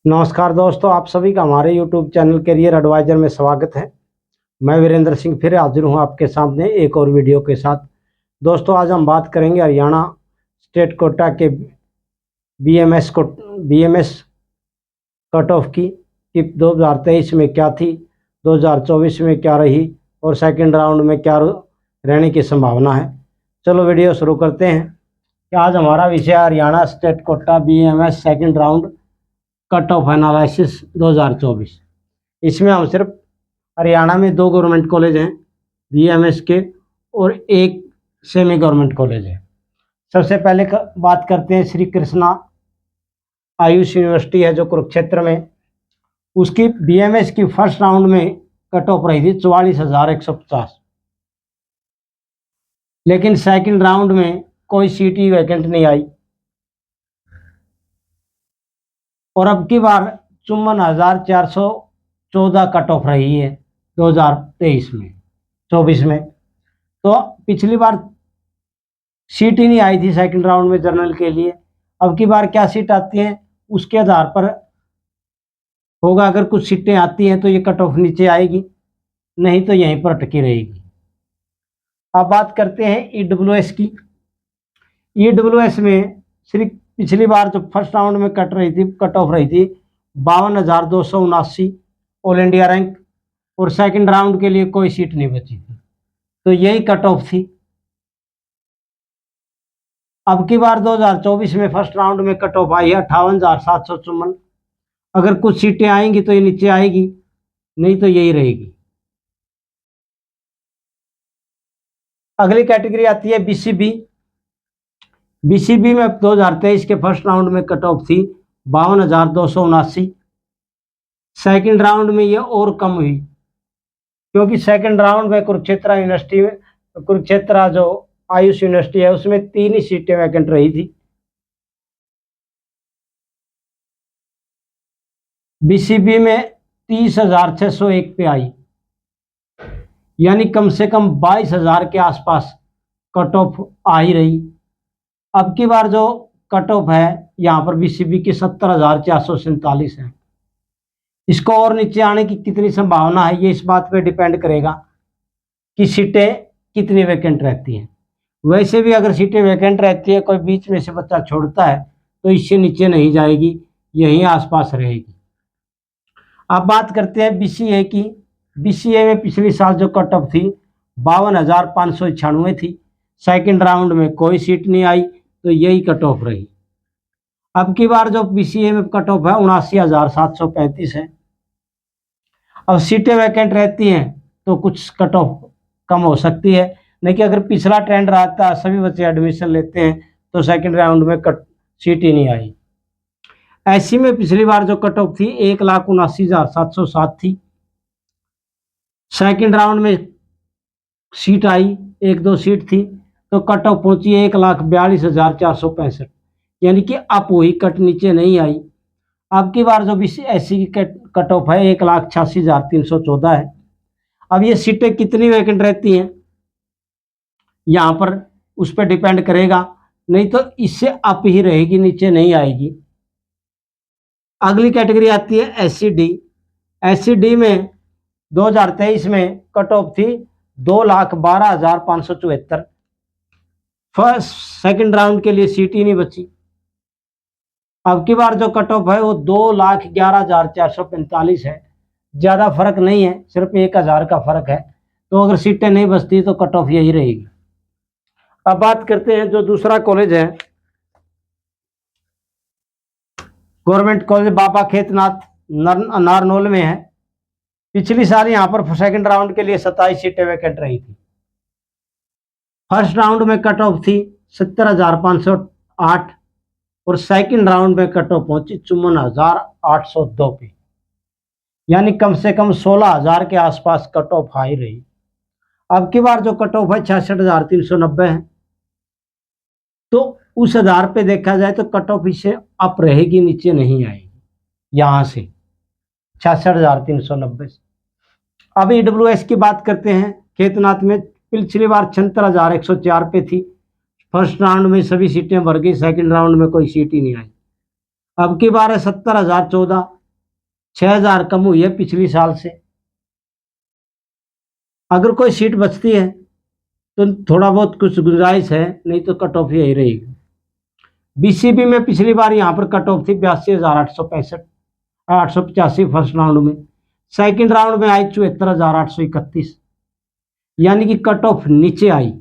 नमस्कार दोस्तों, आप सभी का हमारे यूट्यूब चैनल करियर एडवाइजर में स्वागत है। मैं वीरेंद्र सिंह फिर हाजिर हूं आपके सामने एक और वीडियो के साथ। दोस्तों, आज हम बात करेंगे हरियाणा स्टेट कोटा के बीएमएस कट ऑफ की कि 2023 में क्या थी, 2024 में क्या रही और सेकंड राउंड में क्या रहने की संभावना है। चलो वीडियो शुरू करते हैं। कि आज हमारा विषय Haryana state quota BMS second round cut off analysis 2024। इसमें हम सिर्फ हरियाणा में 2 गवर्नमेंट कॉलेज हैं बीएमएस के और एक सेमी गवर्नमेंट कॉलेज है। सबसे पहले बात करते हैं श्री कृष्णा आयुष यूनिवर्सिटी है जो कुरुक्षेत्र में, उसकी बीएमएस की फर्स्ट राउंड में कट ऑफ रही थी 44,150, लेकिन सेकंड राउंड में कोई सीट ही वैकेंट नहीं आई और अब की बार 54,414 कट ऑफ रही है 2023 में। तो पिछली बार सीट ही नहीं आई थी सेकंड राउंड में जनरल के लिए। अब की बार क्या सीट आती है उसके आधार पर होगा। अगर कुछ सीटें आती हैं तो ये कट ऑफ नीचे आएगी, नहीं तो यहीं पर अटकी रहेगी। अब बात करते हैं ईडब्ल्यूएस की। ईडब्ल्यूएस में सिर्फ पिछली बार जो फर्स्ट राउंड में कट ऑफ रही थी 52,279 ऑल इंडिया रैंक, और सेकंड राउंड के लिए कोई सीट नहीं बची थी, तो यही कट ऑफ थी। अब की बार 2024 में फर्स्ट राउंड में कट ऑफ आई है 58,754। अगर कुछ सीटें आएंगी तो ये नीचे आएगी, नहीं तो यही रहेगी। अगली कैटेगरी आती है बीसीबी। बीसीबी में 2023 के फर्स्ट राउंड में कट ऑफ थी 52,279। सेकंड राउंड में ये और कम हुई क्योंकि सेकंड राउंड में कुरुक्षेत्र जो आयुष यूनिवर्सिटी है उसमें 3 ही सीटें वैकेंट रही थी। बीसीबी में 30,601 पे आई, यानी कम से कम 22,000 के आसपास कट ऑफ आ ही रही। अब की बार जो कट ऑफ है यहाँ पर बीसीबी की 70,447 है। इसको और नीचे आने की कितनी संभावना है ये इस बात पे डिपेंड करेगा कि सीटें कितनी वैकेंट रहती हैं। वैसे भी अगर सीटें वैकेंट रहती है, कोई बीच में से बच्चा छोड़ता है तो इससे नीचे नहीं जाएगी, यहीं आसपास रहेगी। अब बात करते हैं बीसीए की। बीसीए में पिछले साल जो कट ऑफ थी 52,596 थी। सेकंड राउंड में कोई सीट नहीं आई, तो यही कट ऑफ रही। अब की बार जो बीसीए में कट ऑफ है 79,735 है। अब सीटें वैकेंट रहती हैं तो कुछ कट ऑफ कम हो सकती है, नहीं कि अगर पिछला ट्रेंड रहता है सभी बच्चे एडमिशन लेते हैं तो सेकंड राउंड में सीट ही नहीं आई। ऐसी में पिछली बार जो कट ऑफ थी 1,79,707 थी। सेकंड राउंड में सीट आई, 1-2 सीट थी, तो कट ऑफ पहुंची 1,42,465, यानी कि अप हुई, कट नीचे नहीं आई। अब की बार जो BCSC की कट ऑफ है 1,86,314 है। अब ये सीटें कितनी वैकेंट रहती हैं यहाँ पर उस पर डिपेंड करेगा, नहीं तो इससे अप ही रहेगी, नीचे नहीं आएगी। अगली कैटेगरी आती है एससीडी। एससीडी में 2023 में कट ऑफ थी 2,12,574। फर्स्ट सेकंड राउंड के लिए सीट ही नहीं बची। अब की बार जो कट ऑफ है वो 2,11,445 है। ज़्यादा फर्क नहीं है, सिर्फ 1,000 का फर्क है। तो अगर सीटें नहीं बचती तो कट ऑफ यही रहेगी। अब बात करते हैं जो दूसरा कॉलेज है गवर्नमेंट कॉलेज बाबा खेतनाथ नारनौल में है। पिछली साल यहाँ पर सेकंड राउंड के लिए 27 सीटें वैकेंट रही थी। फर्स्ट राउंड में कट ऑफ थी 70,508 और सेकंड राउंड में कट ऑफ पहुंची 54,802 पे, यानी कम से कम 16,000 के आसपास कट ऑफ हाई रही। अब की बार जो कट ऑफ है 66,390 है, तो उस आधार पे देखा जाए तो कट ऑफ इससे अप रहेगी, नीचे नहीं आएगी यहाँ से 66,390 से। अब ईडब्ल्यूएस की बात करते हैं। खेतनाथ में पिछली बार 76,104 पे थी। फर्स्ट राउंड में सभी सीटें भर गई, सेकंड राउंड में कोई सीट ही नहीं आई। अब की बार है 70,014, 6,000 कम हुई है पिछली साल से। अगर कोई सीट बचती है तो थोड़ा बहुत कुछ गुंजाइश है, नहीं तो कट ऑफ यही रहेगी। बीसीबी में पिछली बार यहाँ पर कट ऑफ थी 82,865, 885 फर्स्ट राउंड में। सेकंड राउंड में आई 74,831, यानी कि कट ऑफ नीचे आई,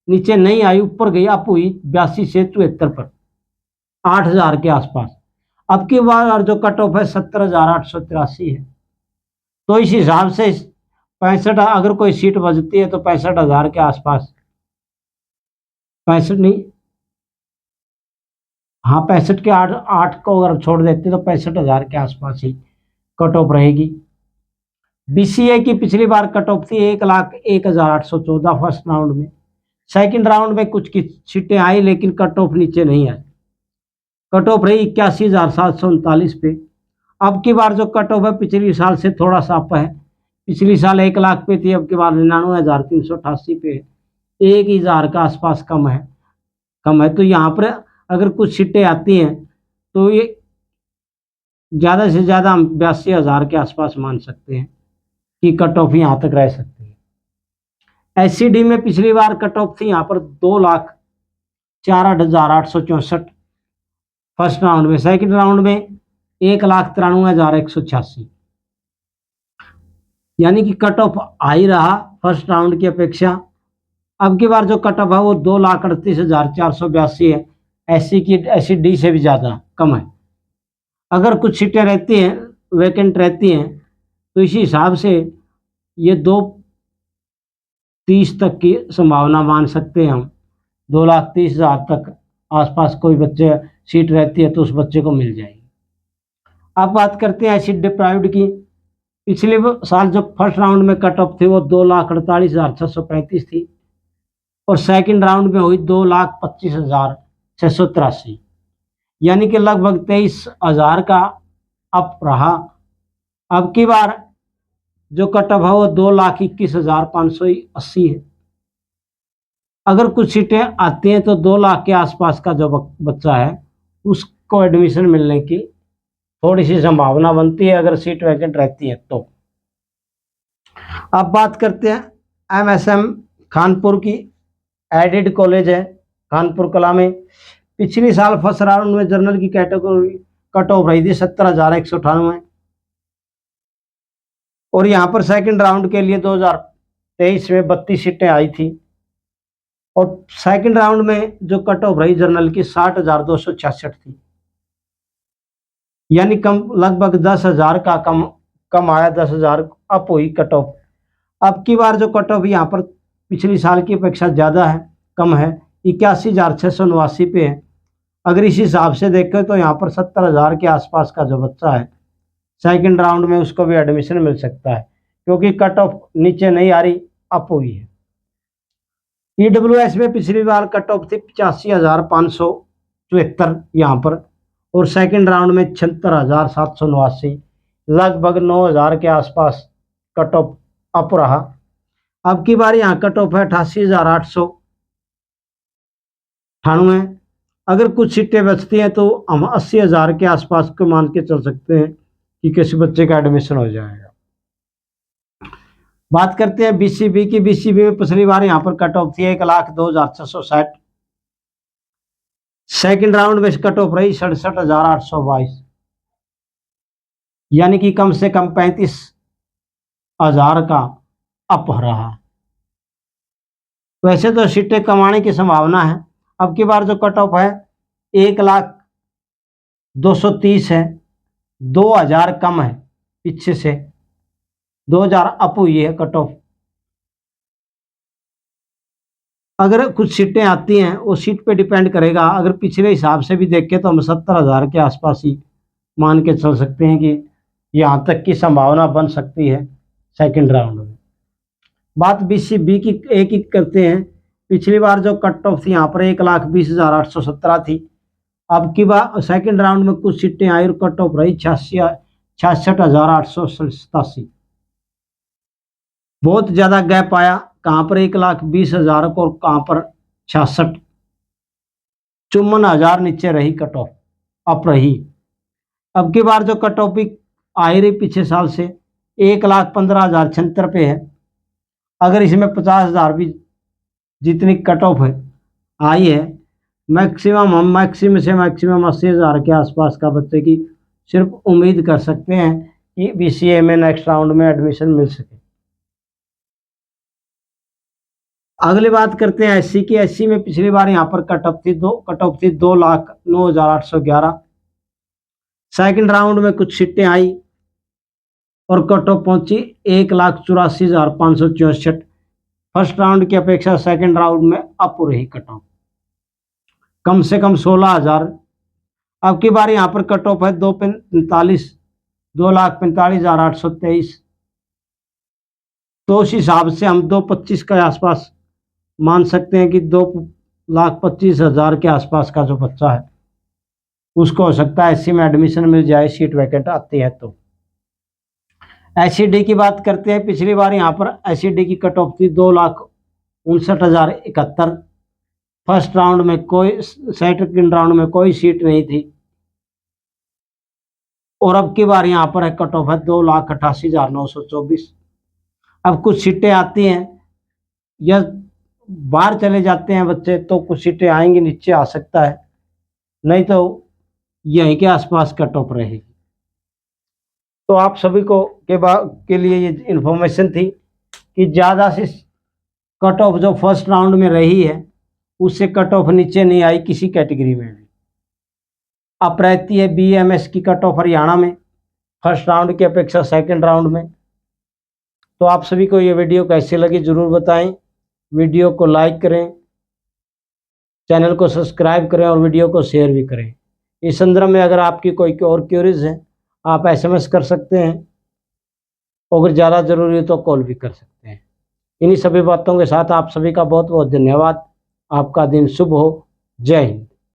नीचे नहीं आई, ऊपर गई, अप हुई 82 से 74 पर, 8,000 के आसपास। अब की बार जो कट ऑफ है 70,883 है। तो इस हिसाब से 65, अगर कोई सीट बचती है तो 65,000 के आसपास, 65 नहीं, हाँ 65 के 8 को अगर छोड़ देते तो 65,000 के आसपास ही कट ऑफ रहेगी। बीसीए की पिछली बार कट ऑफ थी 1,01,814 फर्स्ट राउंड में। सेकंड राउंड में कुछ की सीटें आई लेकिन कट ऑफ नीचे नहीं आई, कट ऑफ रही 81,739 पे। अब की बार जो कट ऑफ है पिछली साल से थोड़ा सा अप है, पिछली साल 1 लाख पे थी, अब की बार 99,388 पे, 1,000 का आसपास कम है, कम है। तो यहाँ पर अगर कुछ सीटें आती हैं तो ये ज़्यादा से ज़्यादा हम 82,000 के आसपास मान सकते हैं कि कट ऑफ यहाँ तक रह सकती है। एससीडी में पिछली बार कट ऑफ थी यहाँ पर 2,64,864 फर्स्ट राउंड में। सेकंड राउंड में 1,93,186, यानी कि कट ऑफ आ ही रहा फर्स्ट राउंड की अपेक्षा। अब की बार जो कट ऑफ है वो 2,38,482 है, एससी डी से भी ज़्यादा कम है। अगर कुछ सीटें रहती हैं, वैकेंट रहती हैं, तो इसी हिसाब से ये 2,30 तक की संभावना मान सकते हैं हम। 2,30,000 तक आसपास कोई बच्चे सीट रहती है तो उस बच्चे को मिल जाएगी। अब बात करते हैं एसिड डिप्राइव्ड की। पिछले साल जो फर्स्ट राउंड में कट ऑफ थी वो 2,48,635 थी और सेकंड राउंड में हुई 2,25,683, यानी कि लगभग 23,000 का अप रहा। अब की बार जो कट ऑफ है वो 2,21,580 है। अगर कुछ सीटें आती हैं तो 2 लाख के आसपास का जो बच्चा है उसको एडमिशन मिलने की थोड़ी सी संभावना बनती है अगर सीट वैकेंट रहती है तो। अब बात करते हैं एमएसएम कानपुर की। एडेड कॉलेज है कानपुर कला में। पिछली साल फर्स्ट राउंड में जनरल की कैटेगरी कट ऑफ रही थी 17,198 और यहाँ पर सेकंड राउंड के लिए 2023 में 32 सीटें आई थी और सेकंड राउंड में जो कट ऑफ रही जनरल की 60,266 थी, यानी कम, लगभग 10,000 का कम आया, 10,000 अप हुई कट ऑफ। अब की बार जो कट ऑफ यहाँ पर पिछली साल की अपेक्षा ज़्यादा है, कम है, 81,689 पे है। अगर इस हिसाब से देखें तो यहाँ पर 70,000 के आसपास का जो बच्चा है सेकंड राउंड में उसको भी एडमिशन मिल सकता है, क्योंकि कट ऑफ नीचे नहीं आ रही, अप हुई है। ईडब्ल्यूएस में पिछली बार कट ऑफ थी 85,574 यहाँ पर और सेकंड राउंड में 76,789, लगभग 9,000 के आसपास कट ऑफ अप रहा। अब की बार यहाँ कट ऑफ है 88,898। अगर कुछ सीटें बचती हैं तो हम 80,000 के आसपास को मान के चल सकते हैं कि किसी बच्चे का एडमिशन हो जाएगा। बात करते हैं बीसीबी की। बीसीबी में पिछली बार यहाँ पर कट ऑफ थी 1,02,660, सेकंड राउंड में कट ऑफ रही 67,822, यानी कि कम से कम 35,000 का अप रहा। वैसे तो सीटें कमाने की संभावना है। अब की बार जो कट ऑफ है 1,02,30 है, 2,000 कम है पीछे से, 2,000 अप हुई है कट ऑफ। अगर कुछ सीटें आती हैं वो सीट पे डिपेंड करेगा। अगर पिछले हिसाब से भी देखें तो हम 70,000 के आसपास ही मान के चल सकते हैं कि यहाँ तक की संभावना बन सकती है सेकंड राउंड में। बात बीसीबी की एक एक करते हैं। पिछली बार जो कट ऑफ थी यहाँ पर 1,20,817 थी। अब की बार सेकंड राउंड में कुछ सीटें आई और कट ऑफ रही 66,887। बहुत ज़्यादा गैप आया, कहाँ पर 1,20,000 को और कहाँ पर 66, 54,000 नीचे रही कट ऑफ, अप रही। अब की बार जो कट ऑफ भी आ ही रही पिछले साल से 1,15,076 पे है। अगर इसमें 50,000 भी जितनी कट ऑफ है आई है, मैक्सिमम हम मैक्सिमम से मैक्सिमम 80,000 के आसपास का बच्चे की सिर्फ उम्मीद कर सकते हैं कि BCA में नेक्स्ट राउंड में एडमिशन मिल सके। अगली बात करते हैं SC की। SC में पिछली बार यहाँ पर कट ऑफ थी 2,09,811। सेकंड राउंड में कुछ सीटें आई और कट ऑफ पहुंची 1,84,564। फर्स्ट राउंड की अपेक्षा सेकंड राउंड में अप रही कट ऑफ कम से कम 16,000। अब की बार यहाँ पर कट ऑफ है 2,45,823। तो उस हिसाब से हम 2,25 के आसपास मान सकते हैं कि 2,25,000 के आसपास का जो बच्चा है उसको हो सकता है SC में एडमिशन मिल जाए, सीट वैकेंट आती है तो। SCD की बात करते हैं। पिछली बार यहाँ पर SCD की कट ऑफ थी 2,59,071। फर्स्ट राउंड में कोई, सेकंड राउंड में कोई सीट नहीं थी। और अब की बार यहाँ पर कट ऑफ है 2,88,924। अब कुछ सीटें आती हैं या बाहर चले जाते हैं बच्चे तो कुछ सीटें आएंगी, नीचे आ सकता है, नहीं तो यहीं के आसपास कट ऑफ रहेगी। तो आप सभी को के लिए ये इन्फॉर्मेशन थी कि ज़्यादा से कट ऑफ जो फर्स्ट राउंड में रही है उससे कट ऑफ नीचे नहीं आई किसी कैटेगरी में भी। अब रहती है BMS की कट ऑफ हरियाणा में फर्स्ट राउंड की अपेक्षा सेकंड राउंड में। तो आप सभी को ये वीडियो कैसी लगी ज़रूर बताएं। वीडियो को लाइक करें, चैनल को सब्सक्राइब करें और वीडियो को शेयर भी करें। इस संदर्भ में अगर आपकी कोई और क्वेरीज है आप SMS कर सकते हैं, अगर ज़्यादा ज़रूरी हो तो कॉल भी कर सकते हैं। इन्हीं सभी बातों के साथ आप सभी का बहुत बहुत धन्यवाद। आपका दिन शुभ हो। जय हिंद।